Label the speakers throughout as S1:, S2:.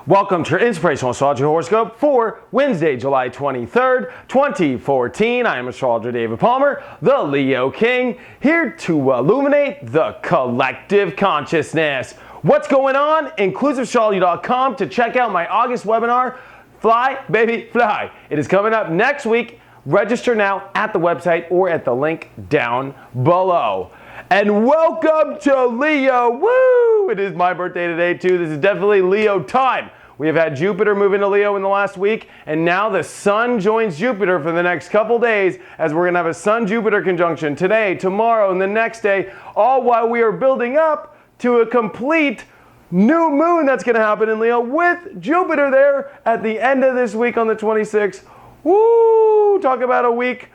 S1: Welcome to your Inspirational Astrology Horoscope for Wednesday, July 23rd, 2014. I am astrologer David Palmer, the Leo King, here to illuminate the collective consciousness. What's going on? InclusiveAstrology.com to check out my August webinar, Fly, Baby, Fly. It is coming up next week. Register now at the website or at the link down below. And welcome to Leo. Woo! It is my birthday today too. This is definitely Leo time. We have had Jupiter move into Leo in the last week, and now the Sun joins Jupiter for the next couple days, as we're going to have a Sun-Jupiter conjunction today, tomorrow, and the next day, all while we are building up to a complete new moon that's going to happen in Leo with Jupiter there at the end of this week on the 26th. Woo! Talk about a week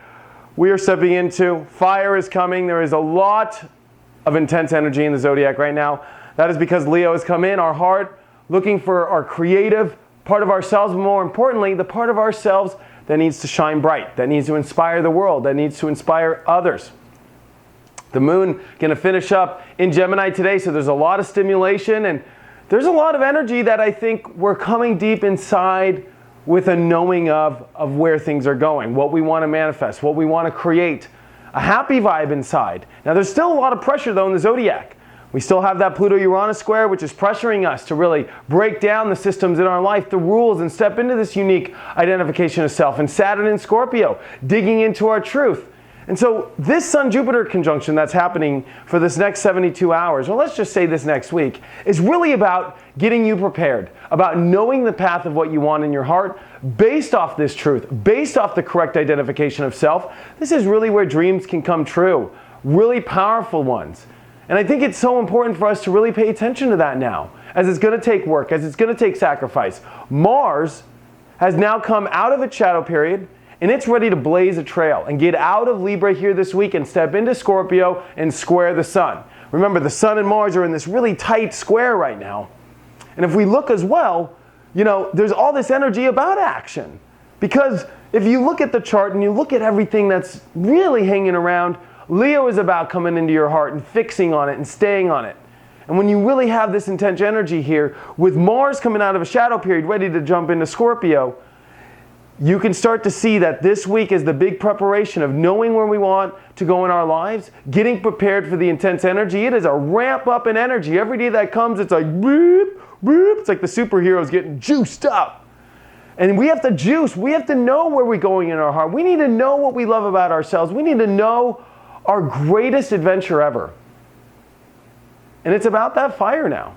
S1: we are stepping into. Fire is coming. There is a lot of intense energy in the zodiac right now. That is because Leo has come in, our heart, looking for our creative part of ourselves, but more importantly, the part of ourselves that needs to shine bright, that needs to inspire the world, that needs to inspire others. The moon going to finish up in Gemini today, so there's a lot of stimulation, and there's a lot of energy that I think we're coming deep inside with a knowing of where things are going, what we want to manifest, what we want to create, a happy vibe inside. Now there's still a lot of pressure though in the zodiac. We still have that Pluto-Uranus square, which is pressuring us to really break down the systems in our life, the rules, and step into this unique identification of self. And Saturn in Scorpio, digging into our truth. And so this Sun-Jupiter conjunction that's happening for this next 72 hours, or let's just say this next week, is really about getting you prepared, about knowing the path of what you want in your heart, based off this truth, based off the correct identification of self. This is really where dreams can come true, really powerful ones. And I think it's so important for us to really pay attention to that now, as it's going to take work, as it's going to take sacrifice. Mars has now come out of its shadow period, and it's ready to blaze a trail and get out of Libra here this week and step into Scorpio and square the Sun. Remember, the Sun and Mars are in this really tight square right now. And if we look as well, you know, there's all this energy about action. Because if you look at the chart and you look at everything that's really hanging around, Leo is about coming into your heart and fixing on it and staying on it. And when you really have this intense energy here, with Mars coming out of a shadow period ready to jump into Scorpio, you can start to see that this week is the big preparation of knowing where we want to go in our lives, getting prepared for the intense energy. It is a ramp up in energy. Every day that comes, it's like boop, boop. It's like the superheroes getting juiced up. And we have to juice. We have to know where we're going in our heart. We need to know what we love about ourselves. We need to know our greatest adventure ever. And it's about that fire now.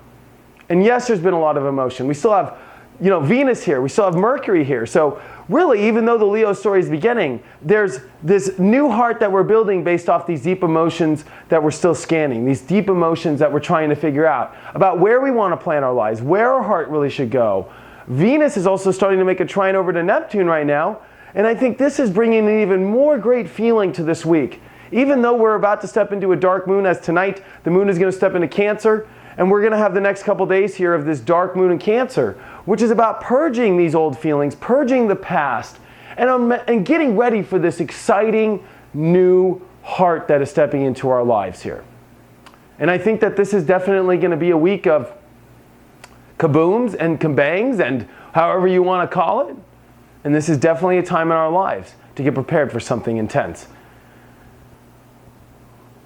S1: And yes, there's been a lot of emotion. We still have, you know, Venus here. We still have Mercury here. So really, even though the Leo story is beginning, there's this new heart that we're building based off these deep emotions that we're still scanning, these deep emotions that we're trying to figure out about where we want to plan our lives, where our heart really should go. Venus is also starting to make a trine over to Neptune right now. And I think this is bringing an even more great feeling to this week. Even though we're about to step into a dark moon, as tonight the moon is going to step into Cancer, and we're going to have the next couple days here of this dark moon in Cancer, which is about purging these old feelings, purging the past, and getting ready for this exciting new heart that is stepping into our lives here. And I think that this is definitely going to be a week of kabooms and kabangs and however you want to call it. And this is definitely a time in our lives to get prepared for something intense.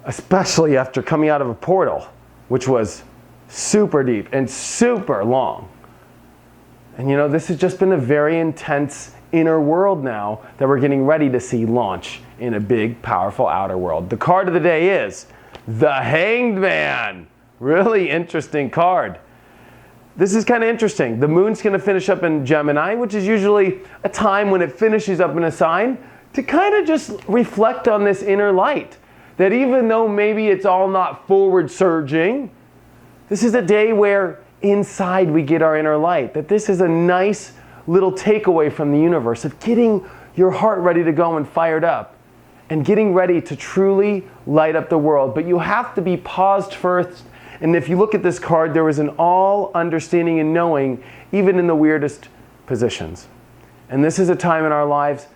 S1: Especially after coming out of a portal, which was super deep and super long. And you know, this has just been a very intense inner world now that we're getting ready to see launch in a big, powerful outer world. The card of the day is the Hanged Man. Really interesting card. This is kind of interesting. The moon's going to finish up in Gemini, which is usually a time when it finishes up in a sign to kind of just reflect on this inner light. That even though maybe it's all not forward surging, this is a day where inside we get our inner light. That this is a nice little takeaway from the universe of getting your heart ready to go and fired up and getting ready to truly light up the world. But you have to be paused first. And if you look at this card, there is an all understanding and knowing, even in the weirdest positions. And this is a time in our lives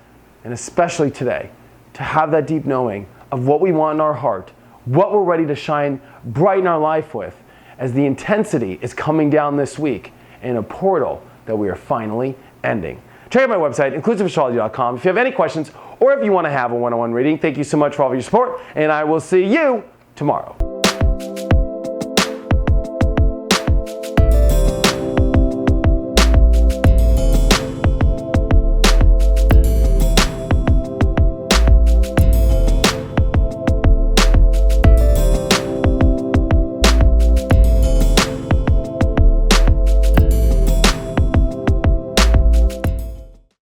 S1: and especially today, to have that deep knowing of what we want in our heart, what we're ready to shine bright in our life with, as the intensity is coming down this week in a portal that we are finally ending. Check out my website, inclusiveastrology.com, if you have any questions or if you want to have a one-on-one reading. Thank you so much for all of your support, and I will see you tomorrow.